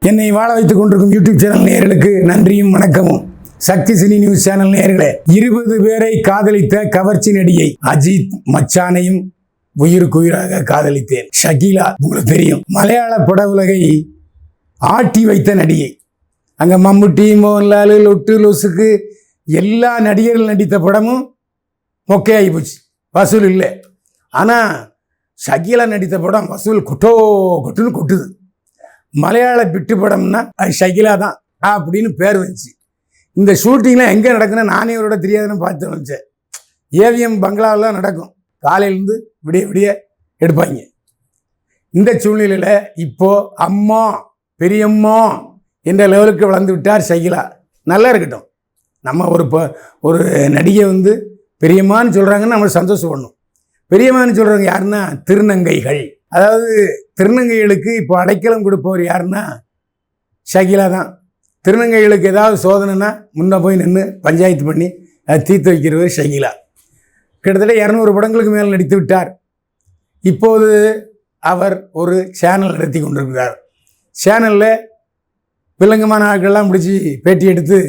என்னை வாழ வைத்துக் கொண்டிருக்கும் யூடியூப் சேனல் நேயர்களுக்கு நன்றியும் வணக்கமும். சக்தி சினி நியூஸ் சேனல் நேயர்களே, 20 பேரை காதலித்த கவர்ச்சி நடிகை அஜித் மச்சானையும் உயிருக்குயிராக காதலித்தேன். ஷகீலா உங்களுக்கு தெரியும், மலையாள பட உலகை ஆட்டி வைத்த நடிகை. அங்கே மம்முட்டி, மோகன்லால், லொட்டு லொசுக்கு எல்லா நடிகர்கள் நடித்த படமும் மொக்கையாகி போச்சு, வசூல் இல்லை. ஆனால் ஷகீலா நடித்த படம் வசூல் கொட்டுன்னு கொட்டுது. மலையாள பிட்டு படம்னா அது ஷகீலா தான் அப்படின்னு பேர் வந்துச்சு. இந்த ஷூட்டிங்லாம் எங்கே நடக்குன்னா நானே அவரோட தெரியாதுன்னு பார்த்து வச்சேன். ஏவிஎம் பங்களாவெலாம் நடக்கும், காலையிலேருந்து விடிய விடிய எடுப்பாங்க. இந்த சூழ்நிலையில் இப்போது அம்மா பெரியம்மா என்ற லெவலுக்கு வளர்ந்து விட்டார் ஷகீலா. நல்லா இருக்கட்டும், நம்ம ஒரு நடிகை பெரியம்மான்னு சொல்கிறாங்கன்னு நம்ம சந்தோஷப்படணும். பெரியம்மான்னு சொல்கிறவங்க யாருன்னா திருநங்கைகள். அதாவது திருநங்கைகளுக்கு இப்போ அடைக்கலம் கொடுப்பவர் யாருன்னா ஷகீலா தான். திருநங்கைகளுக்கு ஏதாவது சோதனைனா முன்னே போய் நின்று பஞ்சாயத்து பண்ணி அதை தீர்த்து வைக்கிறவர் ஷகீலா. கிட்டத்தட்ட 200 படங்களுக்கு மேல் நடித்து விட்டார். இப்போது அவர் ஒரு சேனல் நடத்தி கொண்டிருக்கிறார். சேனலில் விலங்கமான ஆட்கள்லாம் பிடிச்சி பேட்டி எடுத்து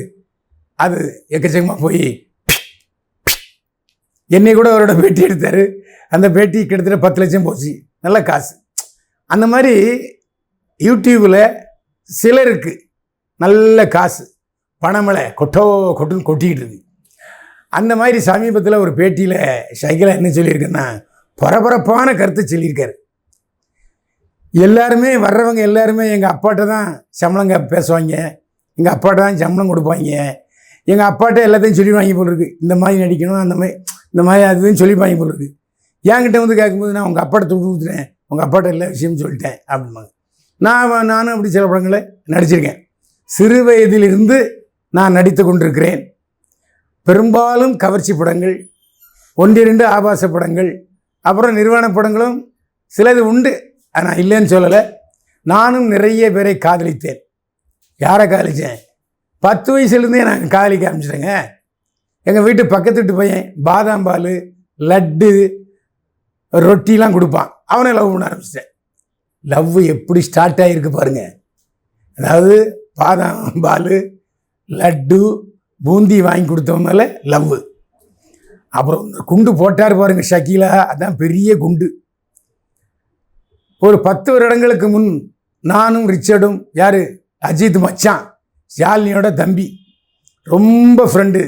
அது எக்கச்சக்கமாக போய் என்னை கூட அவரோட பேட்டி எடுத்தார். அந்த பேட்டி கிட்டத்தட்ட 10 லட்சம் போச்சு, நல்ல காசு. அந்த மாதிரி யூடியூப்பில் சிலருக்கு நல்ல காசு பணமலை கொட்டுன்னு கொட்டிக்கிட்டு இருக்கு. அந்த மாதிரி சமீபத்தில் ஒரு பேட்டியில் ஷகீலா என்ன சொல்லியிருக்குன்னா, பரபரப்பான கருத்தை சொல்லியிருக்காரு. எல்லாருமே வர்றவங்க எல்லாருமே எங்கள் அப்பாட்ட தான் சம்பளங்க பேசுவாங்க, எங்கள் அப்பாட்ட தான் சம்பளம் கொடுப்பாங்க, எங்கள் அப்பாட்ட எல்லாத்தையும் சொல்லிடுவாங்க போல் இருக்குது. இந்த மாதிரி நடிக்கணும், இந்த மாதிரி அதுன்னு சொல்லிப்பாங்க போல் இருக்குது. என்கிட்ட கேட்கும்போது நான் உங்கள் அப்பாட்ட துட்டு ஊற்றுறேன், உங்கள் அப்பாட்ட எல்லா விஷயமும் சொல்லிட்டேன் அப்படிம்பாங்க. நானும் அப்படி சில படங்களை நடிச்சிருக்கேன். சிறு வயதிலிருந்து நான் நடித்து கொண்டிருக்கிறேன். பெரும்பாலும் கவர்ச்சி படங்கள், 1-2 ஆபாச படங்கள், அப்புறம் நிர்வாண படங்களும் சிலது உண்டு, ஆனால் இல்லைன்னு சொல்லலை. நானும் நிறைய பேரை காதலித்தேன். யாரை காதலித்தேன்? 10 வயசுலேருந்தே நான் காதலிக்க ஆரம்பிச்சிட்டேங்க. எங்கள் வீட்டு பக்கத்து வீட்டு பையன் பாதாம் பால், லட்டு, ரொட்டிலாம் கொடுப்பான். அவனை லவ் பண்ண ஆரம்பிச்சிட்டேன். லவ் எப்படி ஸ்டார்ட் ஆகிருக்கு பாருங்கள். அதாவது பாதாம் பால், லட்டு, பூந்தி வாங்கி கொடுத்தவனால லவ். அப்புறம் குண்டு போட்டார் பாருங்கள் ஷகீலா, அதான் பெரிய குண்டு. ஒரு 10 வருடங்களுக்கு முன் நானும் ரிச்சர்டும், யார் அஜித் மச்சான், ஷாலினியோட தம்பி, ரொம்ப ஃப்ரெண்டு.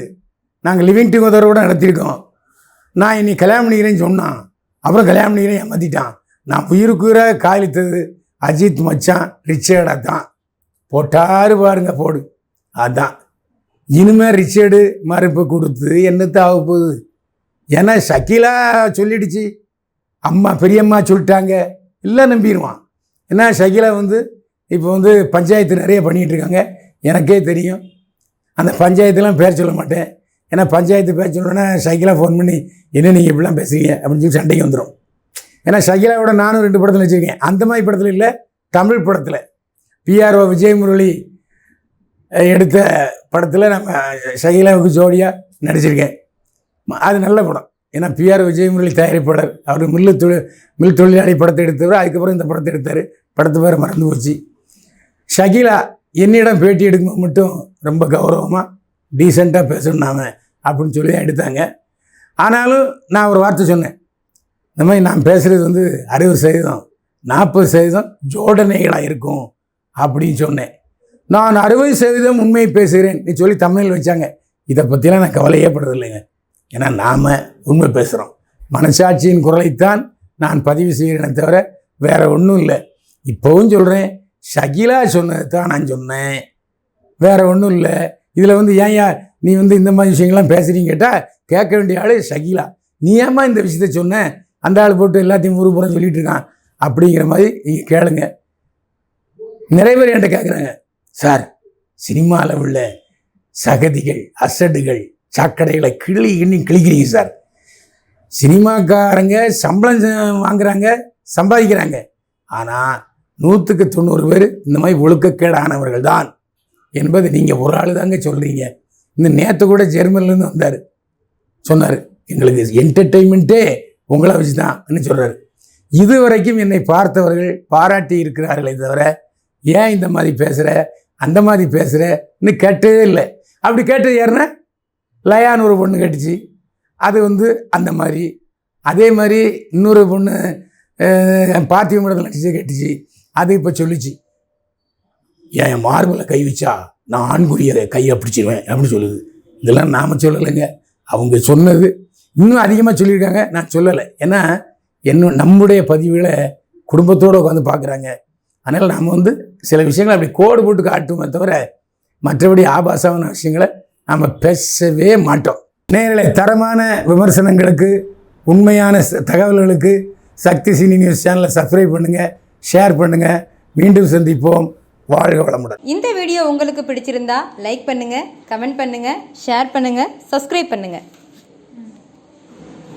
நாங்கள் லிவிங் டுகெதரோட நடத்தியிருக்கோம். நான் இன்னைக்கு கல்யாணம் பண்ணிக்கிறேன்னு சொன்னான், அப்புறம் கல்யாணம் பண்ணிக்கிறேன் ஏமாற்றிட்டான். நான் உயிருக்குயிராக காதலித்தது அஜித் மச்சான் ரிச்சர்டை தான். போட்டாரு பாருங்க போடு. அதான் இனிமேல் ரிச்சர்டு மறுப்பு கொடுத்து என்னத்தை ஆக போகுது? ஏன்னா ஷகீலா சொல்லிடுச்சு, அம்மா பெரியம்மா சொல்லிட்டாங்க, இல்லை நம்பிடுவான். ஏன்னா ஷகீலா இப்போ பஞ்சாயத்து நிறைய பண்ணிகிட்டு இருக்காங்க. எனக்கே தெரியும். அந்த பஞ்சாயத்துலாம் பேர் சொல்ல மாட்டேன். ஏன்னா பஞ்சாயத்து பேர் சொல்லணுன்னா ஷகீலா ஃபோன் பண்ணி என்ன நீங்கள் இப்படிலாம் பேசுகிறீங்க அப்படின்னு சொல்லி சண்டைக்கு வந்துடும். ஏன்னா ஷகீலாவோட நானும் 2 படத்தில் வச்சுருக்கேன். அந்த மாதிரி படத்தில் இல்லை, தமிழ் படத்தில் PRO விஜய் முரளி எடுத்த படத்தில் நம்ம ஷகீலாவுக்கு ஜோடியாக நடிச்சிருக்கேன். அது நல்ல படம். ஏன்னா PRO விஜய் முரளி தயாரிப்பாளர். அவர் மில் தொழிலாளி படத்தை எடுத்தவர். அதுக்கப்புறம் இந்த படத்தை எடுத்தார். படத்து பேர் மறந்து போச்சு. ஷகீலா என்னிடம் பேட்டி எடுக்கும்போது மட்டும் ரொம்ப கௌரவமாக டீசெண்டாக பேசணும் நாம அப்படின்னு சொல்லி தான் எடுத்தாங்க. ஆனாலும் நான் ஒரு வார்த்தை சொன்னேன், இந்த மாதிரி நான் பேசுகிறது 60%, 40% ஜோடனைகளாக இருக்கும் அப்படின்னு சொன்னேன். நான் 60% உண்மையை பேசுகிறேன் நீ சொல்லி தமிழில் வச்சாங்க. இதை பற்றிலாம் நான் கவலையே படுறதில்லைங்க. ஏன்னா நாம் உண்மை பேசுகிறோம். மனசாட்சியின் குரலைத்தான் நான் பதிவு செய்கிறேனே தவிர வேறு ஒன்றும் இல்லை. இப்போவும் சொல்கிறேன், ஷகீலா சொன்னது தான் நான் சொன்னேன், வேறு ஒன்றும் இல்லை. இதில் ஏன்யா நீ இந்த மாதிரி விஷயங்கள்லாம் பேசுகிறீங்க கேட்டால் கேட்க வேண்டிய ஆள் ஷகீலா. நீ ஏம்மா இந்த விஷயத்த சொன்ன, அந்த ஆள் போட்டு எல்லாத்தையும் ஊருபுறம் சொல்லிட்டு இருக்கான் அப்படிங்கிற மாதிரி நீங்கள் கேளுங்க. நிறைய பேர் என்கிட்ட கேட்குறாங்க, சார் சினிமாவில் உள்ள சகதிகள், அசடுகள், சாக்கடைகளை கிழிக்கிறீங்க சார். சினிமாக்காரங்க சம்பளம் வாங்குறாங்க, சம்பாதிக்கிறாங்க. ஆனால் 100க்கு 90 பேர் இந்த மாதிரி ஒழுக்கக்கேடானவர்கள் தான் என்பது நீங்கள் ஒரு ஆள் தாங்க சொல்கிறீங்க. இந்த நேற்று கூட ஜெர்மனிலேருந்து வந்தார், சொன்னார் எங்களுக்கு என்டர்டெயின்மெண்ட்டே உங்களை வச்சு தான் சொல்கிறார். இதுவரைக்கும் என்னை பார்த்தவர்கள் பாராட்டி இருக்கிறார்களே தவிர ஏன் இந்த மாதிரி பேசுகிற, அந்த மாதிரி பேசுகிற இன்னும் கேட்டதே இல்லை. அப்படி கேட்டது யாருன்னா லயான்னு ஒரு பொண்ணு கேட்டுச்சு. அது வந்து அந்த மாதிரி. அதே மாதிரி இன்னொரு பொண்ணு பார்த்திப இடத்துல நடிச்சு கேட்டுச்சு. அது இப்போ சொல்லிச்சு, என் மார்பில் கை வச்சா நான் ஆண்குறியை கையை பிடிச்சிருவேன் அப்படின்னு சொல்லுது. இதெல்லாம் நாம் சொல்லலைங்க, அவங்க சொன்னது. இன்னும் அதிகமாக சொல்லியிருக்காங்க, நான் சொல்லலை. ஏன்னா நம்முடைய பதிவுகளை குடும்பத்தோடு உட்காந்து பார்க்குறாங்க. அதனால் நாம் வந்து சில விஷயங்களை அப்படி கோடு போட்டு காட்டுவோமே தவிர மற்றபடி ஆபாசமான விஷயங்களை நாம் பேசவே மாட்டோம். நேரலை தரமான விமர்சனங்களுக்கு, உண்மையான தகவல்களுக்கு சக்தி சினி நியூஸ் சேனலை சப்ஸ்கிரைப் பண்ணுங்கள், ஷேர் பண்ணுங்கள். மீண்டும் சந்திப்போம். வாழ்க வளமுடன். இந்த வீடியோ உங்களுக்கு பிடிச்சிருந்தா லைக் பண்ணுங்கள், கமெண்ட் பண்ணுங்கள், ஷேர் பண்ணுங்கள், சப்ஸ்கிரைப் பண்ணுங்கள்.